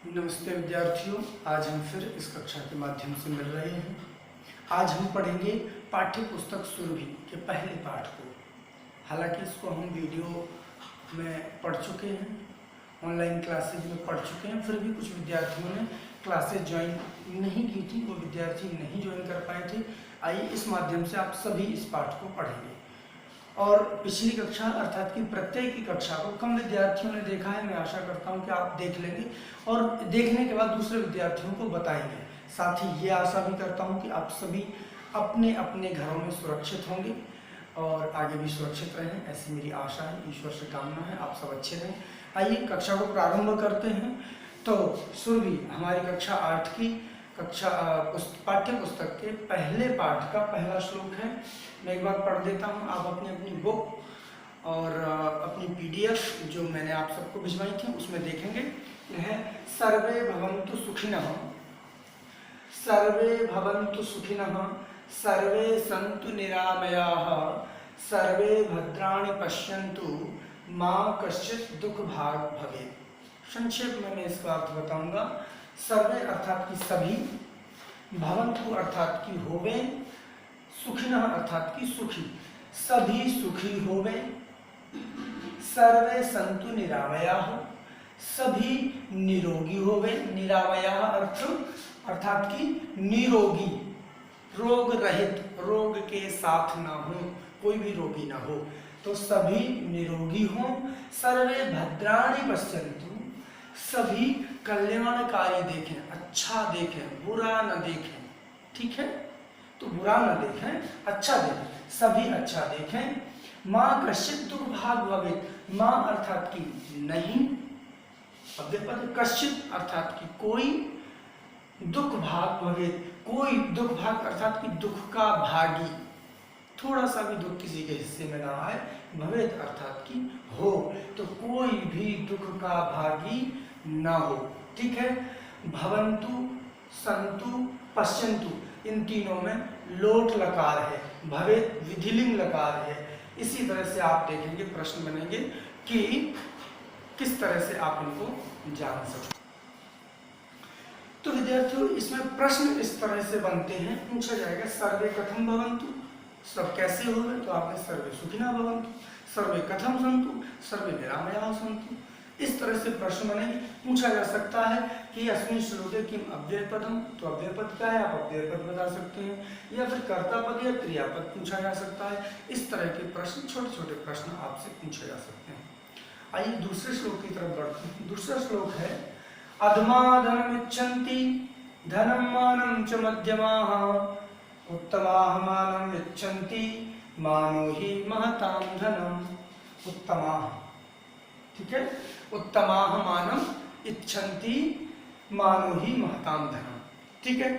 नमस्ते विद्यार्थियों, आज हम फिर इस कक्षा के माध्यम से मिल रहे हैं। आज हम पढ़ेंगे पाठ्य पुस्तक सुरभि के पहले पाठ को। हालांकि इसको हम वीडियो में पढ़ चुके हैं, ऑनलाइन क्लासेज में पढ़ चुके हैं, फिर भी कुछ विद्यार्थियों ने क्लासेज ज्वाइन नहीं की थी, वो विद्यार्थी नहीं ज्वाइन कर पाए थे। आइए इस माध्यम से आप सभी इस पाठ को पढ़ेंगे। और पिछली कक्षा अर्थात कि प्रत्येक की कक्षा को कम विद्यार्थियों ने देखा है। मैं आशा करता हूं कि आप देख लेंगे और देखने के बाद दूसरे विद्यार्थियों को बताएंगे। साथ ही ये आशा भी करता हूं कि आप सभी अपने अपने घरों में सुरक्षित होंगे और आगे भी सुरक्षित रहें, ऐसी मेरी आशा है, ईश्वर से कामना है आप सब अच्छे रहें। आइए कक्षा को प्रारंभ करते हैं। तो सुरभि हमारी कक्षा 8 की पाठ्य पुस्तक के पहले पाठ का पहला श्लोक है। मैं एक बार पढ़ देता हूँ, आप अपनी अपनी बुक और अपनी पीडीएफ जो मैंने आप सबको भिजवाई थी उसमें देखेंगे। यह है सर्वे भवन्तु सुखिनः, सर्वे भवन्तु सुखिनः, सर्वे सन्तु निरामयाः, सर्वे भद्राणि पश्यन्तु, मा कश्चित् दुःख भाग् भवेत्। संक्षेप में मैं इसका अर्थ बताऊंगा। सर्वे अर्थात कि सभी, भवन्तु अर्थात कि होवे, सुखिनः अर्थात कि सुखी, सभी सुखी होवे, सर्वे सन्तु निरामयाः, सभी निरोगी होवे, निरामयाः अर्थात कि निरोगी, रोग रहित, रोग के साथ ना हो, कोई भी रोगी ना हो, तो सभी निरोगी हों। सर्वे भद्राणि पश्यन्तु, सभी कल्याणकारी देखें, अच्छा देखें, बुरा न देखें। ठीक है, तो बुरा न देखें, अच्छा देखें, सभी अच्छा देखें। माँ कश्चित् दुःख भाग् भवेत्, माँ अर्थात कि नहीं, पद कश्चित् अर्थात कि कोई, दुःख भाग् भवेत्, कोई दुःख भाग अर्थात कि दुख का भागी, थोड़ा सा भी दुख किसी के हिस्से में ना आए, भवेत् अर्थात कि हो, तो कोई भी दुख का भागी ना हो। ठीक है, भवन्तु, सन्तु, पश्यन्तु, इन तीनों में लोट लकार है, भवेत् विधिलिंग लकार है। इसी तरह से आप देखेंगे प्रश्न बनेंगे कि किस तरह से आप इनको जान सकते। तो विद्यार्थियों, इसमें प्रश्न इस तरह से बनते हैं, पूछा जाएगा सर्वे कथम भवन्तु, सब कैसे हो गए, तो आपने सर्वे सुखिनः भवन्तु, सर्वे कथम सन्तु, सर्वे निरामयाः सन्तु, इस तरह से प्रश्न बनेंगे। पूछा जा सकता है कि अस्मिन् श्लोके किम अव्ययपदम, तो अव्ययपद क्या है, आप अव्ययपद बता सकते हैं, या फिर कर्तापद या क्रियापद पूछा जा सकता है। इस तरह के प्रश्न, छोटे छोटे प्रश्न आपसे पूछे जा सकते हैं। आइए दूसरे श्लोक की तरफ बढ़ते हैं। दूसरा श्लोक है अधमा धनमिच्छन्ति धनं मानं च मध्यमाः, उत्तमाः मानं इच्छन्ति मानो हि महतां धनम्। उत्तमाः, ठीक है, उत्तमाः मानं इच्छन्ति मानो हि महतां धनम्। ठीक है,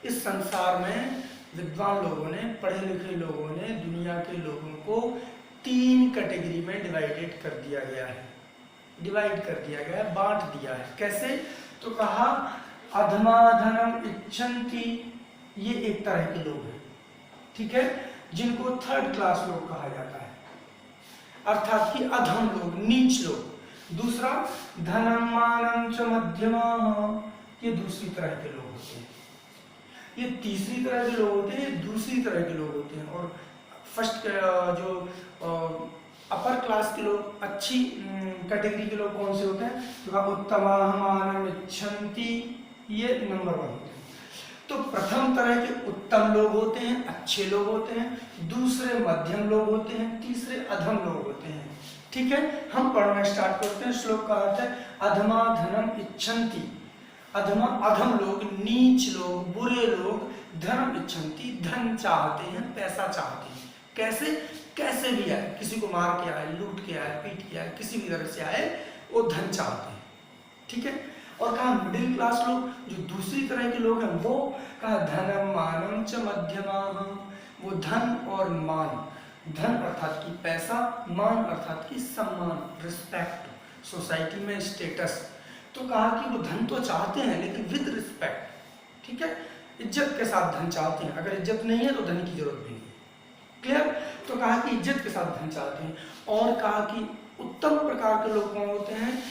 इस संसार में विद्वान लोगों ने, पढ़े लिखे लोगों ने दुनिया के लोगों को 3 कैटेगरी में डिवाइड कर दिया गया है, बांट दिया है। कैसे, तो कहा अधमा धनम इच्छन्ति, ये एक तरह के लोग हैं, ठीक है, जिनको थर्ड क्लास लोग कहा जाता है, अर्थात कि अधम लोग, नीच लोग। दूसरा धनम मानं च मध्यमाः, ये दूसरी तरह के लोग होते हैं। ये तीसरी तरह के लोग होते हैं, दूसरी तरह के लोग होते हैं। और फर्स्ट जो अपर क्लास के लोग, अच्छी कैटेगरी के लोग कौन से होते हैं, तो उत्तमाः मानं इच्छन्ति, ये नंबर 1 होते हैं। तो प्रथम तरह के उत्तम लोग होते हैं, अच्छे लोग होते हैं, दूसरे मध्यम लोग होते हैं, तीसरे अधम लोग होते हैं। ठीक है, हम पढ़ना स्टार्ट करते हैं। श्लोक का अर्थ है अधमा धनम इच्छन्ति, अधमा अधम लोग, नीच लोग, बुरे लोग, धनम इच्छन्ति, धन चाहते हैं, पैसा चाहते हैं। कैसे, कैसे भी आए, किसी को मार के आए, लूट के आए, पीट के आए, किसी भी तरह से आए, वो धन चाहते हैं। ठीक है, और कहा मिडिल क्लास लोग, जो दूसरी तरह के लोग हैं, वो कहा धनम मानं च मध्यमाः, वो धन और मान, धन अर्थात कि पैसा, मान अर्थात कि सम्मान, रिस्पेक्ट, सोसाइटी में स्टेटस। तो कहा कि वो धन तो चाहते हैं लेकिन विद रिस्पेक्ट। ठीक है, इज्जत के साथ धन चाहते हैं, अगर इज्जत नहीं है तो धन की जरूरत भी नहीं। क्लियर, तो कहा कि इज्जत के साथ धन चाहते हैं। और कहा कि उत्तम प्रकार के लोग कौन होते हैं,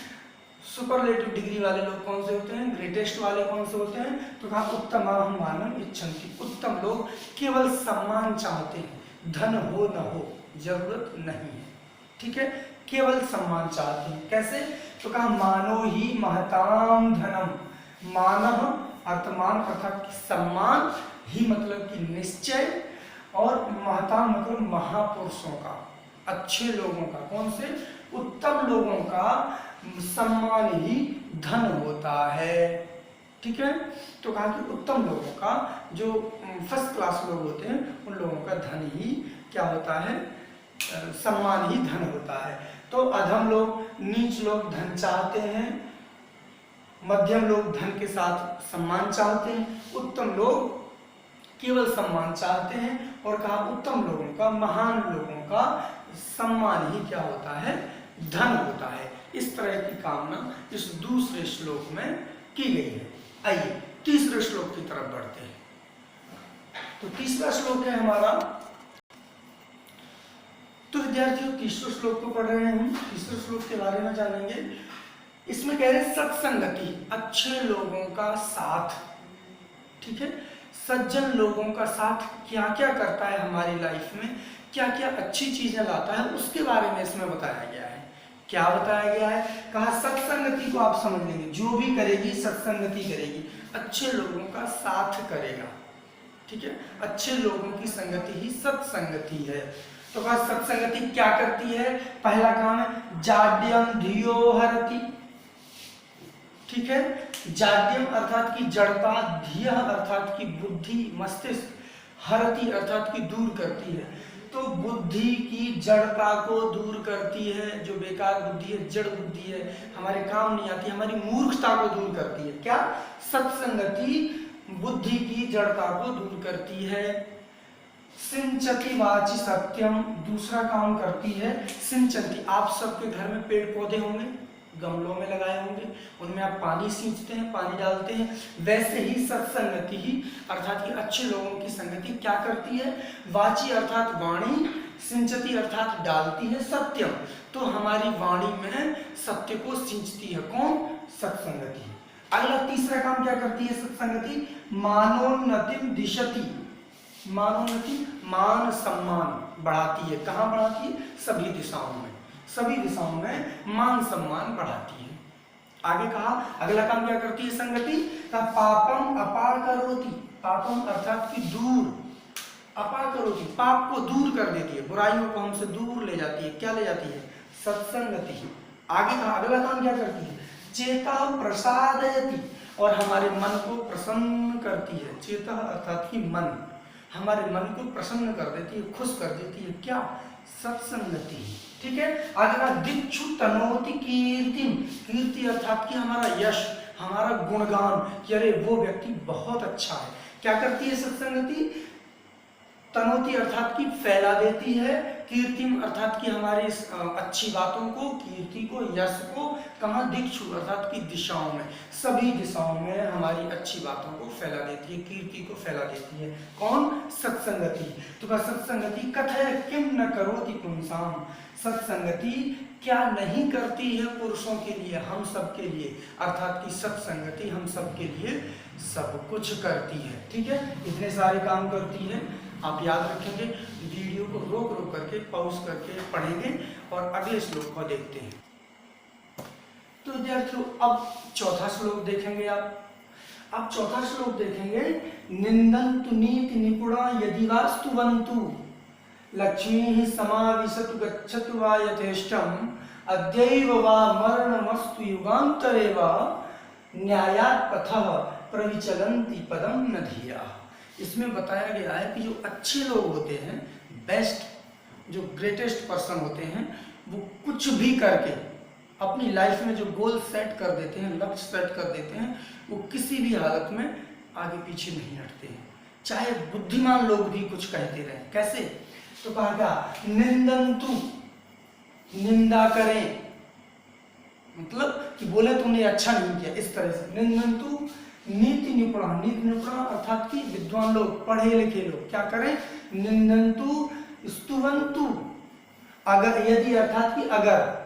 सुपरलेटिव डिग्री वाले लोग कौन से होते हैं, ग्रेटेस्ट वाले कौन से होते हैं, तो कहा उत्तमाहं मानम इच्छन्ति, उत्तम लोग केवल सम्मान चाहते हैं, धन हो न हो जरूरत नहीं है, ठीक है, केवल सम्मान चाहते हैं। कैसे, तो कहा मानो ही महताम धनम, मानह अर्थमान अर्थात सम्मान, ही मतलब कि निश्चय, और महताम मतलब महापुरुषों का, अच्छे लोगों का, कौन से, उत्तम लोगों का सम्मान ही धन होता है, ठीक है। तो कहा कि उत्तम लोगों का, जो फर्स्ट क्लास लोग होते हैं, उन लोगों का धन ही क्या होता है, सम्मान ही धन होता है। तो अधम लोग, नीच लोग धन चाहते हैं, मध्यम लोग धन के साथ सम्मान चाहते हैं, उत्तम लोग केवल सम्मान चाहते हैं, और कहा उत्तम लोगों का, महान लोगों का सम्मान ही क्या होता है, धन होता है। इस तरह की कामना इस दूसरे श्लोक में की गई है। आइए तीसरे श्लोक की तरफ बढ़ते हैं। तो तीसरा श्लोक है हमारा, तो विद्यार्थियों तीसरे श्लोक को पढ़ रहे हैं हम, तीसरे श्लोक के बारे में जानेंगे। इसमें कह रहे सत्संगति, अच्छे लोगों का साथ, ठीक है, सज्जन लोगों का साथ क्या क्या करता है हमारी लाइफ में, क्या क्या अच्छी चीजें लाता है, उसके बारे में इसमें बताया गया है। क्या बताया गया है, कहा सत्संगति को आप समझ लेंगे, जो भी करेगी सत्संगति करेगी, अच्छे लोगों का साथ करेगा, ठीक है, अच्छे लोगों की संगति ही सत्संगति है। तो कहा सत्संगति क्या करती है, पहला काम है जाड्यम धियो हरति, ठीक है, जाड्यम अर्थात की जड़ता, धिय अर्थात की बुद्धि मस्तिष्क, हरति अर्थात की दूर करती है। तो बुद्धि की जड़ता को दूर करती है, जो बेकार बुद्धि है, जड़ बुद्धि है, हमारे काम नहीं आती, हमारी मूर्खता को दूर करती है। क्या, सत्संगति बुद्धि की जड़ता को दूर करती है। सिंचति वाचि सत्यम, दूसरा काम करती है सिंचती, आप सबके घर में पेड़ पौधे होंगे, गमलों में लगाए होंगे, उनमें आप पानी सींचते हैं, पानी डालते हैं, वैसे ही सत्संगति ही अर्थात कि अच्छे लोगों की संगति क्या करती है, वाची अर्थात वाणी, सिंचती अर्थात डालती है सत्यम, तो हमारी वाणी में सत्य को सिंचती है, कौन, सत्संगति। अगला तीसरा काम क्या करती है सत्संगति, मानोन्नतिम दिशति, मानोन्नति मान सम्मान बढ़ाती है, कहाँ बढ़ाती है, सभी दिशाओं में, सभी दिशाओं में मान सम्मान बढ़ाती है। आगे कहा अगला काम क्या करती है संगति, का पापम अपार करोति, पापम अर्थात की दूर, अपार करोति पाप को दूर कर देती है, बुराइयों को हमसे दूर ले जाती है, क्या ले जाती है, सत्संगति। आगे कहा अगला काम क्या करती है, चेता प्रसादयति, और हमारे मन को प्रसन्न करती है, चेता अर्थात की मन, हमारे मन को प्रसन्न कर देती है, खुश कर देती है, क्या, सत्संगति, ठीक है। अगला दिक्षु तनोति कीर्तिम, कीर्ति अर्थात कि हमारा यश, हमारा गुणगान, कि अरे वो व्यक्ति बहुत अच्छा है, क्या करती है सत्संगति, तनोति अर्थात की फैला देती है, कीर्तिम अर्थात की हमारी अच्छी बातों को, कीर्ति को, यश को, कहाँ, दिक्षु अर्थात की दिशाओं में, सभी दिशाओं में हमारी अच्छी बातों को फैला देती है, कीर्ति को फैला देती है, कौन, सत्संगति। तो क्या सत्संगति कथय किम न करोति पुंसाम, सत्संगति क्या नहीं करती है पुरुषों के लिए, हम सब के लिए, अर्थात की सत्संगति हम सब के लिए सब कुछ करती है, ठीक है, इतने सारे काम करती है। आप याद रखेंगे, वीडियो को रोक रोक करके पॉज करके पढ़ेंगे और अगले श्लोक को देखते हैं। तो विद्यार्थियों अब चौथा श्लोक देखेंगे आप चौथा श्लोक देखेंगे, निंदन्तु नीति निपुणा यदि वास्तुवन्तु लक्ष्मी समाविशतु गच्छतु वा यथेष्टम अद्यैव वा मरणमस्तु युगान्तरे वा न्यायात् पथः प्रविचलन्ति पदम न धीरा। इसमें बताया गया है कि जो अच्छे लोग होते हैं, बेस्ट, जो ग्रेटेस्ट पर्सन होते हैं, वो कुछ भी करके अपनी लाइफ में जो गोल सेट कर देते हैं, लक्ष्य सेट कर देते हैं, वो किसी भी हालत में आगे पीछे नहीं हटते हैं, चाहे बुद्धिमान लोग भी कुछ कहते रहे। कैसे, तो कहा था निंदन्तु, निंदा करें, मतलब कि बोले तुमने अच्छा नहीं किया, इस तरह से। निंदन्तु नीति निपुणा, नीति निपुणा अर्थात कि विद्वान लोग, पढ़े लिखे लोग क्या करें, निंदन्तु स्तुवन्तु, अगर, यदि अर्थात कि अगर,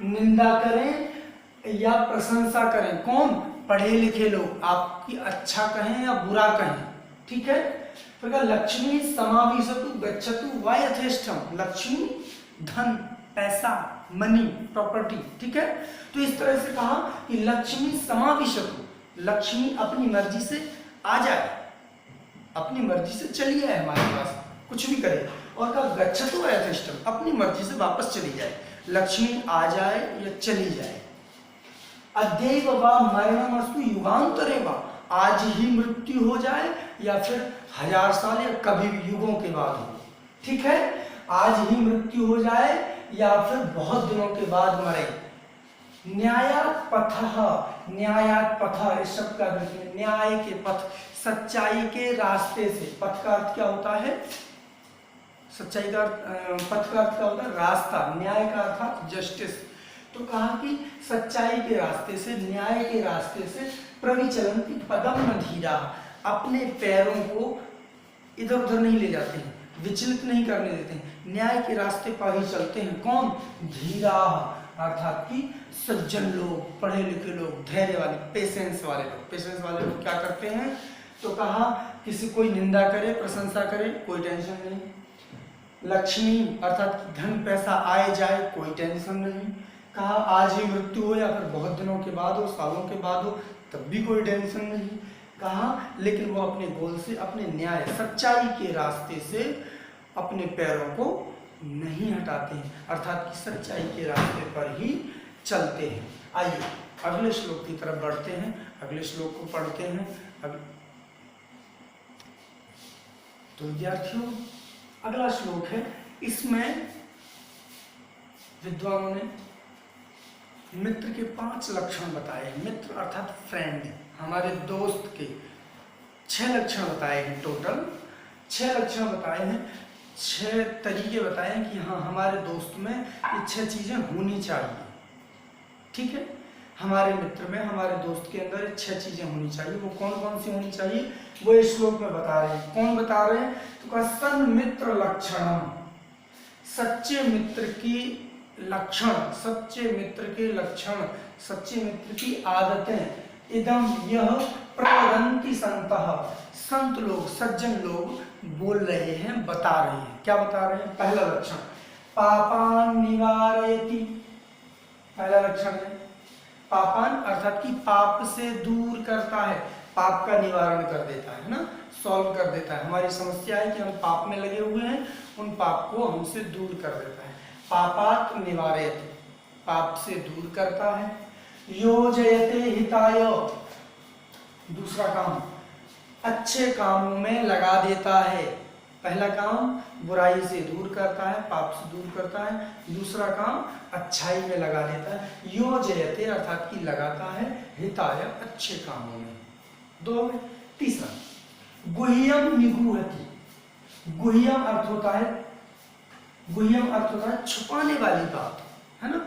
निंदा करें या प्रशंसा करें, कौन? पढ़े लिखे लोग आपकी अच्छा कहें या बुरा कहें, ठीक है। फिर कहा लक्ष्मी समाविशतु गच्छतु वा यथेष्टम, लक्ष्मी धन, पैसा, मनी, प्रॉपर्टी, ठीक है। तो इस तरह से कहा कि लक्ष्मी समाविशतु, लक्ष्मी अपनी मर्जी से आ जाए, अपनी मर्जी से चली आए हमारे पास, कुछ भी करे। और कहा गच्छतु वा यथेष्टम, अपनी मर्जी से वापस चली जाए, लक्ष्मी आ जाए या चली जाए। अद्यैव वा मरणमस्तु युगांतरे वा, आज ही मृत्यु हो जाए या फिर 1000 साल या कभी भी युगों के बाद हो, ठीक है। आज ही मृत्यु हो जाए या फिर बहुत दिनों के बाद मरे। न्यायात् पथः, न्यायात् पथः इस शब्द का अर्थ है न्याय के पथ, सच्चाई के रास्ते से। पथ का अर्थ क्या होता है? सच्चाई का पथ का अर्थ क्या होता है? रास्ता। न्याय का अर्थ जस्टिस। तो कहा कि सच्चाई के रास्ते से, न्याय के रास्ते से प्रविचलन्ति पदम न धीरा, अपने पैरों को इधर उधर नहीं ले जाते हैं, विचलित नहीं करने देते हैं, न्याय के रास्ते पर ही चलते हैं। कौन? धीरा, अर्थात कि सज्जन लोग, पढ़े लिखे लोग, धैर्य वाले, पेशेंस वाले लोग। पेशेंस वाले लोग क्या करते हैं? तो कहा किसी कोई निंदा करे, प्रशंसा करे, कोई टेंशन नहीं। लक्ष्मी अर्थात कि धन पैसा आए जाए, कोई टेंशन नहीं। कहा आज ही मृत्यु हो या फिर बहुत दिनों के बाद हो, सालों के बाद हो, तब भी कोई टेंशन नहीं। कहा लेकिन वो अपने गोल से, अपने न्याय, सच्चाई के रास्ते से अपने पैरों को नहीं हटाते हैं, अर्थात कि सच्चाई के रास्ते पर ही चलते हैं। आइए अगले श्लोक की तरफ बढ़ते हैं, अगले श्लोक को पढ़ते हैं। तो विद्यार्थियों अगला श्लोक है, इसमें विद्वानों ने मित्र के 5 लक्षण बताए हैं। मित्र अर्थात फ्रेंड, हमारे दोस्त के 6 लक्षण बताए हैं। टोटल 6 लक्षण बताए हैं, 6 तरीके बताए हैं कि हाँ हमारे दोस्त में ये 6 चीजें होनी चाहिए, ठीक है। हमारे मित्र में, हमारे दोस्त के अंदर ये 6 चीजें होनी चाहिए। वो कौन कौन सी होनी चाहिए वो इस श्लोक में बता रहे हैं। कौन बता रहे हैं? तो सन मित्र लक्षणम, सच्चे मित्र की लक्षण, सच्चे मित्र के लक्षण, सच्चे मित्र की आदतें। इदम यह प्रवदन्ति संतः, संत लोग, सज्जन लोग बोल रहे हैं, बता रहे हैं। क्या बता रहे हैं? पहला लक्षण पापान निवारयति, पहला लक्षण है पापान अर्थात कि पाप से दूर करता है, पाप का निवारण कर देता है ना, सॉल्व कर देता है। हमारी समस्या है कि हम पाप में लगे हुए हैं, उन पाप को हमसे दूर कर देता है। पापात् निवारयति, पाप से दूर करता है। योजयते हिताय, दूसरा काम अच्छे कामों में लगा देता है। पहला काम बुराई से दूर करता है, पाप से दूर करता है। दूसरा काम अच्छाई में लगा देता है। योजयते अर्थात कि लगाता है, हिताय अच्छे कामों में। 2 तीसरा गुह्यम निगूहति, गुह्यम अर्थ होता है, गुह्यम अर्थ होता है छुपाने वाली बात, है ना।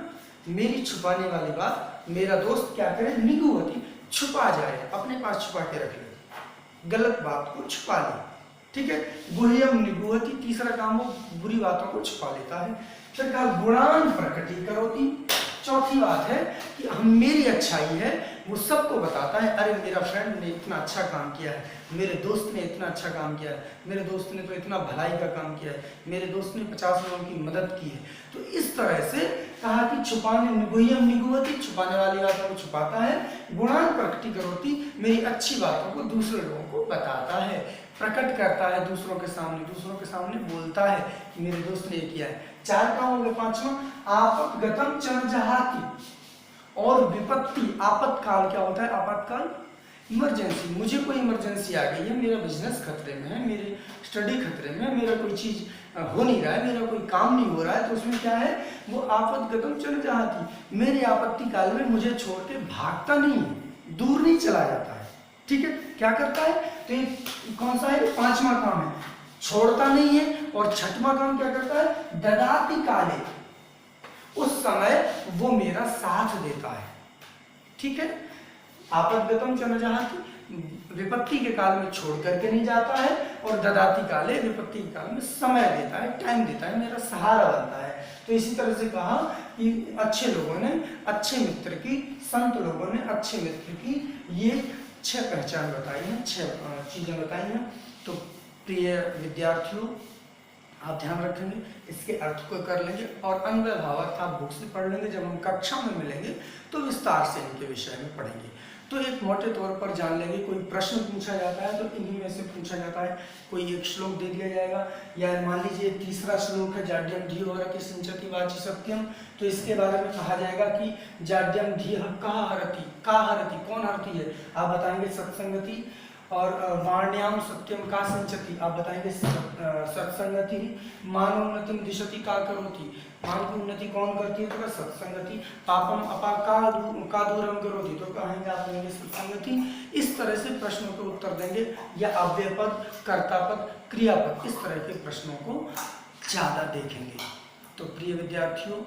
मेरी छुपाने वाली बात मेरा दोस्त क्या करे? निगूहति, छुपा जाए, अपने पास छुपा के रख ले, गलत बात को छुपा ले, ठीक है। गुह्यम निगूहति, तीसरा काम वो बुरी बातों को छुपा लेता है। फिर कहा गुणान प्रकटीकरोति, चौथी बात है कि हम, मेरी अच्छाई है वो सबको बताता है। अरे मेरा फ्रेंड ने इतना अच्छा काम किया है, मेरे दोस्त ने इतना अच्छा काम किया है, मेरे दोस्त ने तो इतना भलाई का काम किया है, मेरे दोस्त ने 50 लोगों की मदद की है। तो इस तरह से कहा कि छुपाने, गुह्यम निगूहति, छुपाने वाली बातों को छुपाता है। गुणान प्रकटीकरोति, मेरी अच्छी बातों को दूसरे लोगों को बताता है, प्रकट करता है दूसरों के सामने बोलता है कि मेरे दोस्त ने ये किया है। 4 काम हो गए। 5वां आपतगतम च न जहाति, और विपत्ति, आपातकाल क्या होता है? आपातकाल इमरजेंसी, मुझे कोई इमरजेंसी आ गई है, मेरा बिजनेस खतरे में है, मेरी स्टडी खतरे में है, मेरा कोई चीज हो नहीं रहा है, मेरा कोई काम नहीं हो रहा है, तो उसमें क्या है? वो आपतगतम च न जहाति, मेरे आपत्ति काल में मुझे छोड़ के भागता नहीं है, दूर नहीं चला जाता है, ठीक है। क्या करता है? तो ये कौन सा है? 5वां काम है, छोड़ता नहीं है। और 6वां काम क्या करता है? ददाति काले, उस समय वो मेरा साथ देता है, ठीक है। आपतगतम च न जहाति, विपत्ति के काल में छोड़ करके नहीं जाता है, और ददाति काले, विपत्ति के काल में समय देता है, टाइम देता है, मेरा सहारा बनता है। तो इसी तरह से कहा कि अच्छे लोगों ने अच्छे मित्र की, संत लोगों ने अच्छे मित्र की ये 6 पहचान बताई हैं, 6 चीजें बताई हैं। तो प्रिय विद्यार्थियों, आप ध्यान रखेंगे, इसके अर्थ को कर लेंगे और अन्वय भावार्थ आप बुक से पढ़ लेंगे। जब हम कक्षा में मिलेंगे तो विस्तार से इनके विषय में पढ़ेंगे। तो एक मोटे तौर पर जान लेंगे, कोई प्रश्न पूछा जाता है तो इन्हीं में से पूछा जाता है। कोई एक श्लोक दे दिया जाएगा, या मान लीजिए तीसरा श्लोक है जाड्यम धी हरति सिंचति वाचि सत्यम, तो इसके बारे में कहा जाएगा कि जाड्यम धी का हरति, कौन हरती है, आप बताएंगे सत्संगति। और वाण्याम सत्यम का संचति, आप बताएंगे सत्संगति। मानोन्नतिम दिशति का करोति, मान की उन्नति कौन करती है, तो सत्संगति। पापम अपा का दूरम करोति, तो कहेंगे आप लेंगे सत्संगति। इस तरह से प्रश्नों के उत्तर देंगे, या अव्यय पद, कर्ता पद, क्रियापद, इस तरह के प्रश्नों को ज्यादा देखेंगे। तो प्रिय विद्यार्थियों,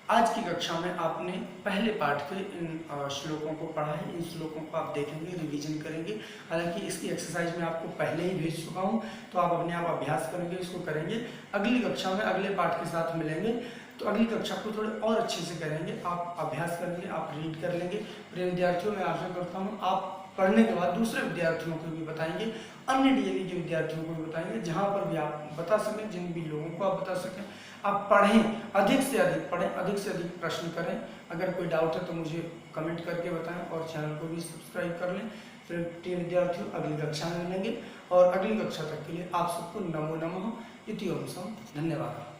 आज की कक्षा में आपने पहले पाठ के इन श्लोकों को पढ़ा है। इन श्लोकों को आप देखेंगे, रिवीजन करेंगे। हालांकि इसकी एक्सरसाइज में आपको पहले ही भेज चुका हूं, तो आप अपने आप अभ्यास करेंगे, इसको करेंगे। अगली कक्षा में अगले पाठ के साथ मिलेंगे, तो अगली कक्षा को थोड़े और अच्छे से करेंगे। आप अभ्यास करेंगे, आप रीड कर लेंगे। प्रिय विद्यार्थियों, मैं आशा करता हूँ आप पढ़ने के बाद दूसरे विद्यार्थियों को भी बताएंगे, अन्य डीएवी के विद्यार्थियों को भी बताएंगे, जहाँ पर भी आप बता सकें, जिन भी लोगों को आप बता सकें। आप पढ़ें, अधिक से अधिक पढ़ें, अधिक से अधिक प्रश्न करें। अगर कोई डाउट है तो मुझे कमेंट करके बताएं और चैनल को भी सब्सक्राइब कर लें। फिर प्रिय विद्यार्थियों, अगली कक्षा में मिलेंगे और अगली कक्षा तक के लिए आप सबको नमो नमः इति ओम सम, धन्यवाद।